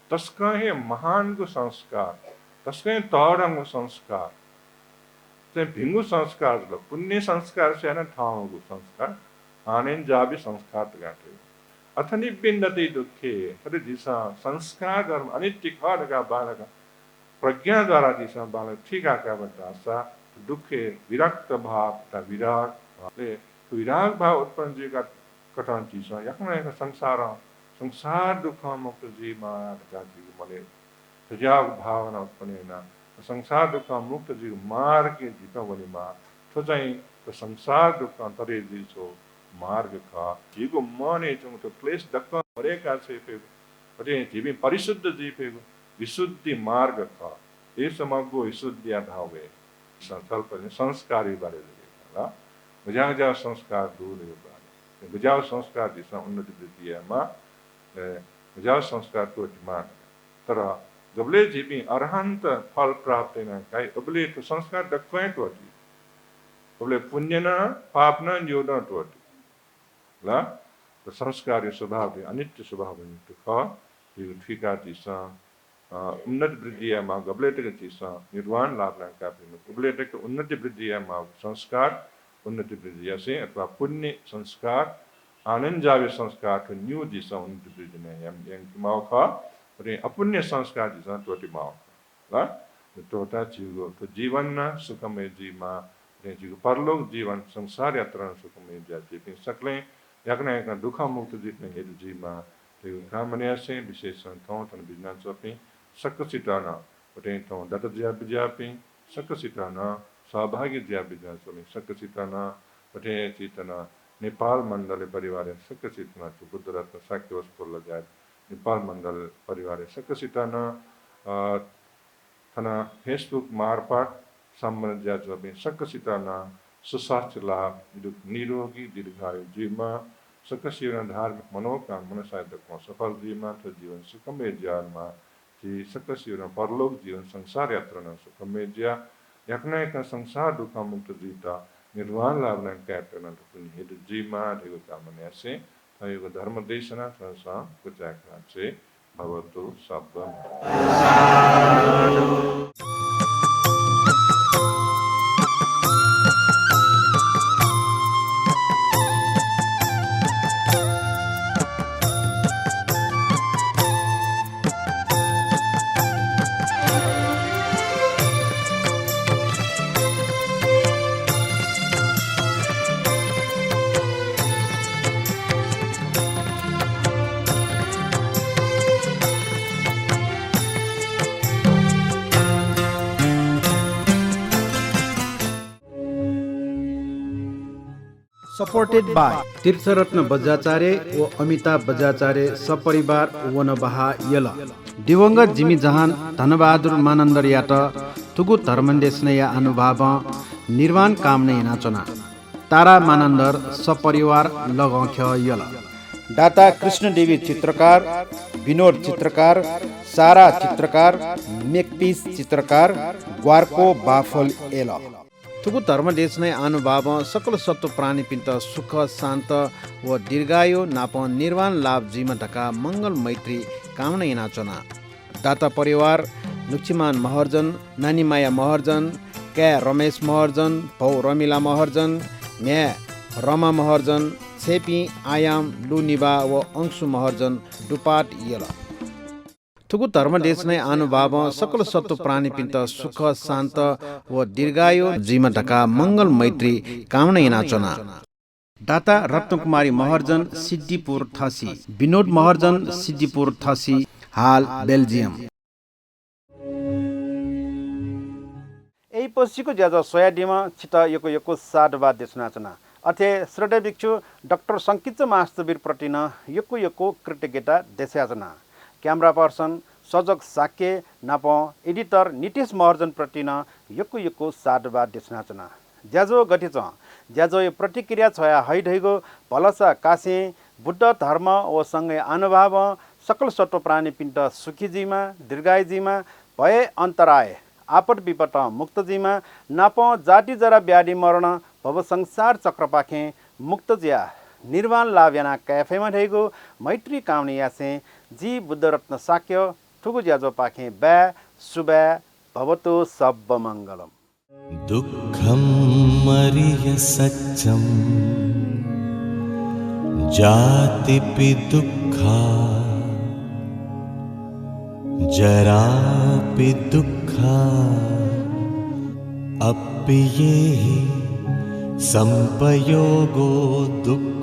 तस्का है महान को संस्कार तस्का तौरंग संस्कार चाहिँ भिङ्गु संस्कार ल पुण्य संस्कार चाहिँ ठाउँको संस्कार आनेन जाबी संस्कार गाठे अथनि बिन्दति दुखे अरे दिशा संस्कार गर्म अनित्य खडका बालक प्रज्ञाद्वारा दिशा बालक ठिक आका सा दुखे विरक्त भाव ता विराग भाव उत्पन्न जीका कठन चिज यकन संसार दुःख मुक्त जीवमा जाति मले सजाग भावना उत्पन्न संसार दुःख मुक्त जीव मार्ग जितवलीमा तो चाहिँ संसार दुःख तरे जिसो मार्ग का जीवको मने चाहिँ तो क्लेश दक्क भरेका छे अरे जीवी परिशुद्ध जीव विशुद्धि मार्ग का ये समग्र विशुद्धि धावे संकल्प संस्कारी बारे ल बुझा संस्कार दूर बुझाव संस्कार दिशा उन्नति वृद्धिमा बुझाव संस्कार को मान तर जबले जीवी अरहंत फल प्राप्त न काई अबले तो संस्कार दक्वाय तो जी अबले पुण्य न पाप न यो न तो ला तो संस्कार स्वभाव अनित्य स्वभाव तो का ये ठिका दिशा उन्नति वृद्धिमा गबले तक दिशा निर्वाण लाभ न का अबले तक उन्नति वृद्धिमा संस्कार उन्नति वृद्धि से अथवा पुण्य संस्कार आनंद जावे संस्कार तो न्यू दिशा उन्नति वृद्धि ने यम माव का और अपुण्य संस्कार दिशा टोटी माव ला टोटा जीव तो जीवन न सुखमय जीवमा जीव परलोक जीवन संसार यात्रा सुखमय जाति सकले यकना यकना दुख मुक्त जीवन हेतु जीवमा त्यो कामने से विशेष थौ तन बिजनान चपी सक्कसिताना पटे थौ दत ज्या बिजापी सक्कसिताना सहभागी ज्या बिजनान चपी सक्कसिताना पटे चितना नेपाल मण्डल परिवार सक्कसितना बुद्ध रत्न साक्य वस्तुल जाय नेपाल मण्डल परिवार सक्कसिताना थना फेसबुक मार्फत सम्बन्ध ज्या चपी सक्कसिताना सुस्वास्थ्य लाभ निरोगी दीर्घायु जीवमा सक्कसिताना धार्मिक मनोकामना साधकमा सफल जीवमा तो जीवन सुखमय जीवनमा जी सक्कसिताना परलोक जीवन संसार यात्रा न सुखमय ज्या यकना यकना संसार दुःख मुक्त जीता निर्वाण लाभ न क्याप्टन पुण्य हेतु जीवमा ढेको कामना से तयको धर्म देशना संसा कुचाक्रा से भवतु शब्द सपोर्टेड बाय तीर्थरत्न बज्राचार्य व अमिताभ बज्राचार्य सपरिवार वनबहा यल दिवंगत जिमी जहान धनबहादुर मानन्दर यात तुगु धर्मन्देशनया अनुभव निर्वाण कामने नाचना तारा मानन्दर सपरिवार लगौख्य यल दाता कृष्णदेवी चित्रकार विनोद चित्रकार सारा चित्रकार मेकपीस चित्रकार ग्वारको बाफल एल तुगु धर्मदेश नै अनुभाव सकल सत्व प्राणी पिन्त सुख शान्त व दीर्घायु नाप निर्वाण लाभ जीमा ढका मंगल मैत्री कामना नाचना दाता परिवार लुक्षिमान महर्जन नानी माया महर्जन क्या रमेश महर्जन भौ रमिला महर्जन म्या रमा महर्जन छेपी आयाम लुनिबा व अंशु महर्जन डुपाट यल थुगु धर्मदेश नै अनुभाव सकल सत्व प्राणी पिन्त सुख शान्त व दीर्घायु जीमा ढका मंगल मैत्री कामना नाचना दाता रत्नकुमारी महर्जन सिद्धिपुर थसी विनोद महर्जन सिद्धिपुर थसी हाल बेल्जियम এই পশ্চিको ज्याज सोयाडीमा छिट यको साडबा देशनाचना अर्थे श्रद्धेय भिक्षु डाक्टर संकित मास्तवीर प्रतिन यको कृतज्ञता देशयाचना क्यामेरा पर्सन सजग साक्य नाप एडिटर नितेश महर्जन प्रतिन यको साडबा देशनाचना ज्याजो गठिच ज्याजो प्रतिक्रिया छया हैढैगो भलसा कासे बुद्ध धर्म व सँगै अनुभाव सकल सत्व प्राणी पिण्ड सुखीजीमा दीर्घायुजीमा भए अन्तराय आपद विपद मुक्तजीमा नाप जाति जरा ब्याडी मरण भव संसार चक्रपाखे मुक्त ज्या निर्वाण लाभ्याना क्याफेमा ढेगो मैत्री काउने यासे जी बुद्धरत्न साक्य ठुगु ज्याजो पाखे ब्या सुब्या भवतो सब मङ्गलम। दुःखं मरिय सच्चं जातिपि दुःखा जरापि दुःखा अप्येहि संपयोगो दुःखः